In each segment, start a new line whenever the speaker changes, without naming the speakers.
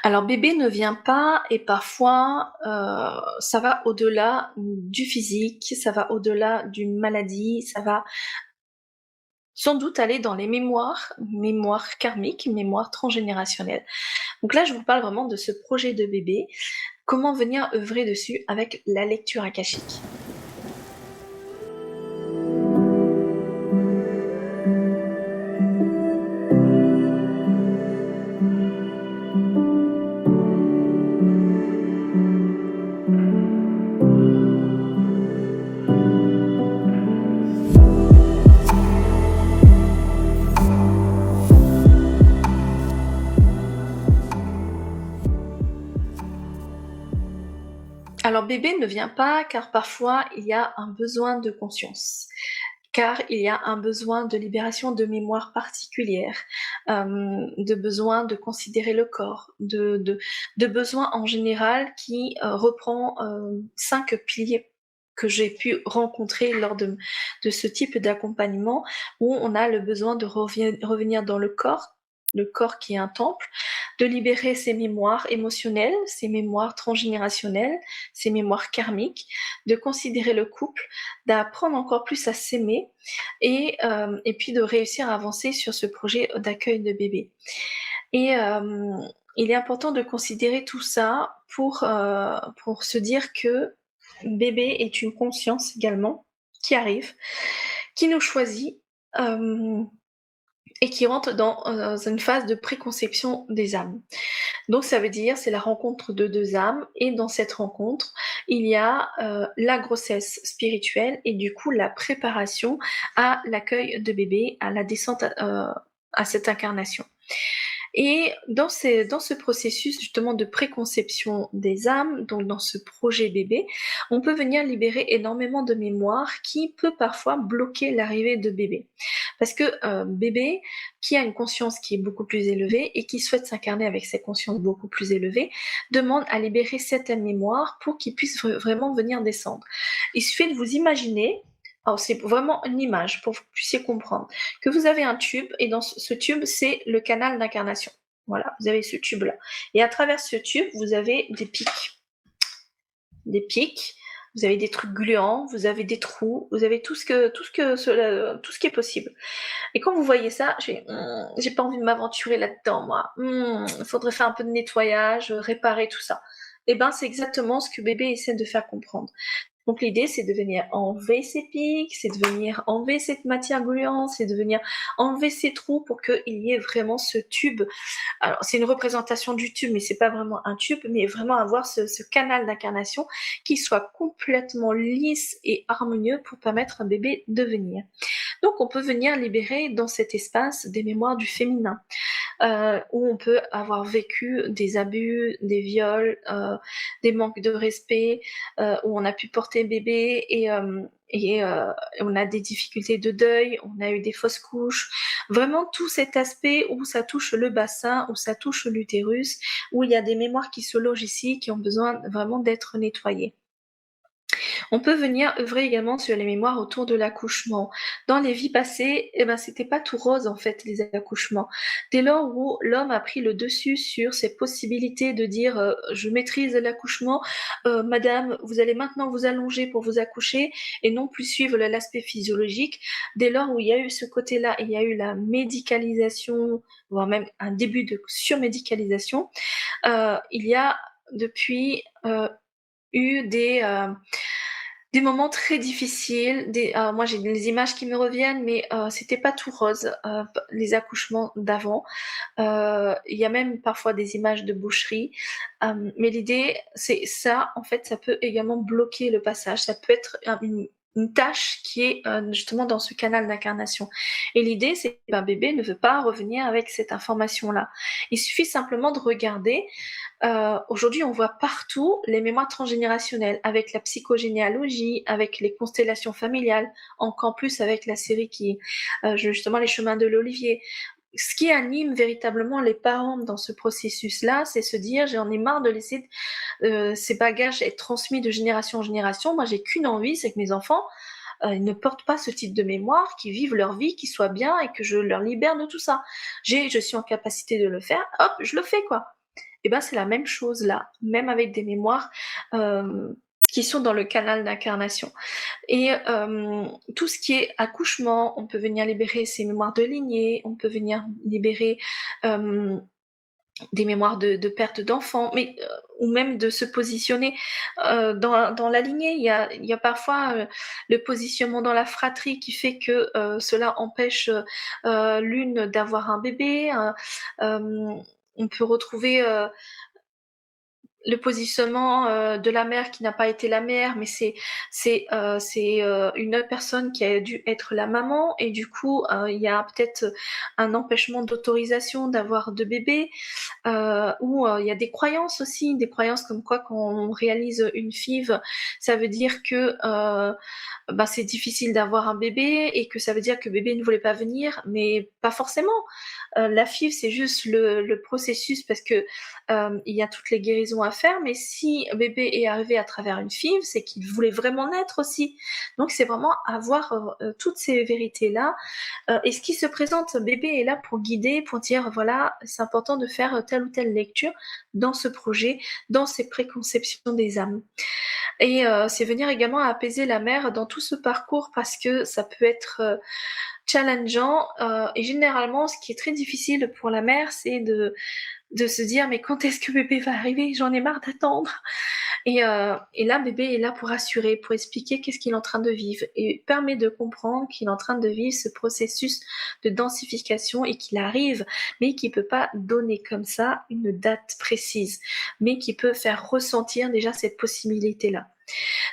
Alors bébé ne vient pas et parfois, ça va au-delà du physique, ça va au-delà d'une maladie, ça va sans doute aller dans les mémoires karmiques, mémoires transgénérationnelles. Donc là, je vous parle vraiment de ce projet de bébé, comment venir œuvrer dessus avec la lecture akashique. Alors bébé ne vient pas car parfois il y a un besoin de conscience, car il y a un besoin de libération de mémoire particulière, de besoin de considérer le corps, de besoin en général qui reprend 5 piliers que j'ai pu rencontrer lors de ce type d'accompagnement, où on a le besoin de revenir dans le corps qui est un temple, de libérer ses mémoires émotionnelles, ses mémoires transgénérationnelles, ses mémoires karmiques, de considérer le couple, d'apprendre encore plus à s'aimer et puis de réussir à avancer sur ce projet d'accueil de bébé. Et il est important de considérer tout ça pour se dire que bébé est une conscience également qui arrive, qui nous choisit et qui rentre dans une phase de préconception des âmes. Donc ça veut dire c'est la rencontre de deux âmes et dans cette rencontre il y a la grossesse spirituelle et du coup la préparation à l'accueil de bébé, à la descente à cette incarnation. Et dans ce processus justement de préconception des âmes, donc dans ce projet bébé, on peut venir libérer énormément de mémoire qui peut parfois bloquer l'arrivée de bébé. Parce que bébé, qui a une conscience qui est beaucoup plus élevée et qui souhaite s'incarner avec cette conscience beaucoup plus élevée, demande à libérer certaines mémoires pour qu'il puisse vraiment venir descendre. Il suffit de vous imaginer, alors c'est vraiment une image pour que vous puissiez comprendre, que vous avez un tube et dans ce tube c'est le canal d'incarnation. Voilà, vous avez ce tube là. Et à travers ce tube, vous avez des pics. Des pics, vous avez des trucs gluants, vous avez des trous, vous avez tout ce qui est possible. Et quand vous voyez ça, j'ai pas envie de m'aventurer là-dedans, moi. Il faudrait faire un peu de nettoyage, réparer tout ça. Et ben, c'est exactement ce que bébé essaie de faire comprendre. Donc l'idée, c'est de venir enlever ces pics, c'est de venir enlever cette matière gluante, c'est de venir enlever ces trous pour qu'il y ait vraiment ce tube. Alors c'est une représentation du tube, mais c'est pas vraiment un tube, mais vraiment avoir ce canal d'incarnation qui soit complètement lisse et harmonieux pour permettre à un bébé de venir. Donc on peut venir libérer dans cet espace des mémoires du féminin, où on peut avoir vécu des abus, des viols, des manques de respect, où on a pu porter bébé et on a des difficultés de deuil, on a eu des fausses couches, vraiment tout cet aspect où ça touche le bassin, où ça touche l'utérus, où il y a des mémoires qui se logent ici, qui ont besoin vraiment d'être nettoyées. On peut venir œuvrer également sur les mémoires autour de l'accouchement. Dans les vies passées, c'était pas tout rose en fait les accouchements. Dès lors où l'homme a pris le dessus sur ses possibilités de dire je maîtrise l'accouchement, madame, vous allez maintenant vous allonger pour vous accoucher et non plus suivre l'aspect physiologique. Dès lors où il y a eu ce côté-là, il y a eu la médicalisation, voire même un début de surmédicalisation, il y a depuis eu des moments très difficiles, moi j'ai les images qui me reviennent, mais c'était pas tout rose, les accouchements d'avant. Il y a même parfois des images de boucherie, mais l'idée c'est ça, en fait, ça peut également bloquer le passage, ça peut être une tâche qui est justement dans ce canal d'incarnation. Et l'idée c'est qu'un bébé ne veut pas revenir avec cette information-là. Il suffit simplement de regarder. Aujourd'hui, on voit partout les mémoires transgénérationnelles, avec la psychogénéalogie, avec les constellations familiales, encore plus avec la série qui justement les chemins de l'Olivier. Ce qui anime véritablement les parents dans ce processus-là, c'est se dire j'en ai marre de laisser ces bagages être transmis de génération en génération. Moi, j'ai qu'une envie, c'est que mes enfants ils ne portent pas ce type de mémoire, qu'ils vivent leur vie, qu'ils soient bien et que je leur libère de tout ça. Je suis en capacité de le faire, hop, je le fais quoi. et ben c'est la même chose là, même avec des mémoires qui sont dans le canal d'incarnation. Et tout ce qui est accouchement, on peut venir libérer ces mémoires de lignée, on peut venir libérer des mémoires de perte d'enfants, mais ou même de se positionner dans la lignée. Il y a parfois le positionnement dans la fratrie qui fait que cela empêche l'une d'avoir un bébé. On peut retrouver le positionnement de la mère qui n'a pas été la mère, mais c'est une autre personne qui a dû être la maman, et du coup il y a peut-être un empêchement d'autorisation d'avoir de bébé, ou il y a des croyances aussi, des croyances comme quoi quand on réalise une FIV, ça veut dire que c'est difficile d'avoir un bébé et que ça veut dire que bébé ne voulait pas venir, mais pas forcément. La FIV c'est juste le processus parce que il y a toutes les guérisons à faire, mais si bébé est arrivé à travers une FIV, c'est qu'il voulait vraiment naître aussi. Donc c'est vraiment avoir toutes ces vérités-là. Et ce qui se présente, bébé est là pour guider, pour dire voilà, c'est important de faire telle ou telle lecture dans ce projet, dans ces préconceptions des âmes. Et c'est venir également apaiser la mère dans tout ce parcours parce que ça peut être challengeant, et généralement ce qui est très difficile pour la mère c'est de se dire mais quand est-ce que bébé va arriver, j'en ai marre d'attendre. Et là bébé est là pour assurer, pour expliquer qu'est-ce qu'il est en train de vivre et permet de comprendre qu'il est en train de vivre ce processus de densification et qu'il arrive, mais qu'il peut pas donner comme ça une date précise, mais qu'il peut faire ressentir déjà cette possibilité là.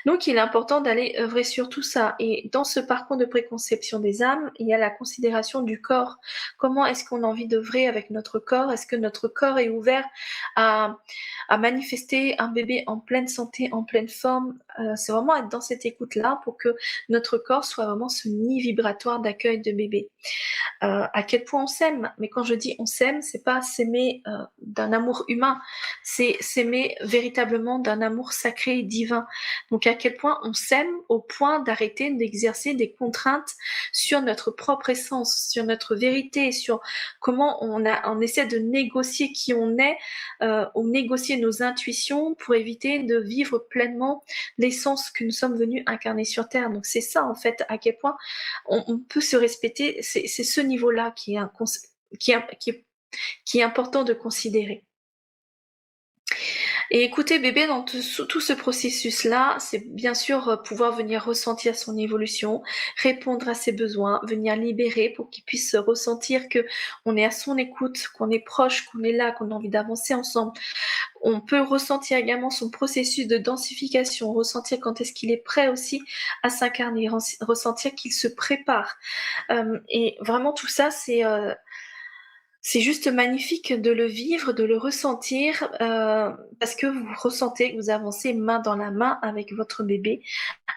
Donc il est important d'aller œuvrer sur tout ça. Et dans ce parcours de préconception des âmes, il y a la considération du corps. Comment est-ce qu'on a envie d'œuvrer avec notre corps? Est-ce que notre corps est ouvert à, à manifester un bébé en pleine santé, en pleine forme? C'est vraiment être dans cette écoute-là pour que notre corps soit vraiment ce nid vibratoire d'accueil de bébé. À quel point on s'aime. Mais quand je dis on s'aime, c'est pas s'aimer d'un amour humain, c'est s'aimer véritablement d'un amour sacré et divin. Donc à quel point on s'aime au point d'arrêter d'exercer des contraintes sur notre propre essence, sur notre vérité, sur comment on essaie de négocier qui on est, ou négocier nos intuitions pour éviter de vivre pleinement l'essence que nous sommes venus incarner sur Terre. Donc c'est ça en fait, à quel point on peut se respecter, c'est ce niveau-là qui est important de considérer. Et écouter bébé dans tout ce processus-là, c'est bien sûr pouvoir venir ressentir son évolution, répondre à ses besoins, venir libérer pour qu'il puisse ressentir que on est à son écoute, qu'on est proche, qu'on est là, qu'on a envie d'avancer ensemble. On peut ressentir également son processus de densification, ressentir quand est-ce qu'il est prêt aussi à s'incarner, ressentir qu'il se prépare. Et vraiment tout ça, c'est juste magnifique de le vivre, de le ressentir, parce que vous ressentez que vous avancez main dans la main avec votre bébé,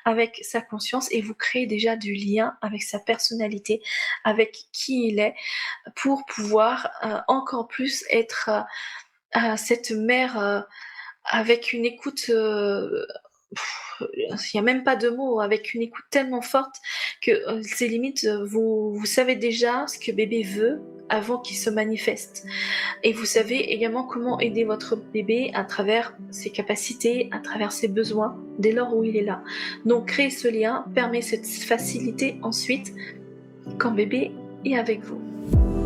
avec sa conscience, et vous créez déjà du lien avec sa personnalité, avec qui il est, pour pouvoir encore plus être cette mère avec une écoute, il n'y a même pas de mots, avec une écoute tellement forte que c'est limite, vous savez déjà ce que bébé veut avant qu'il se manifeste. Et vous savez également comment aider votre bébé à travers ses capacités, à travers ses besoins, dès lors où il est là. Donc créer ce lien permet cette facilité ensuite quand bébé est avec vous.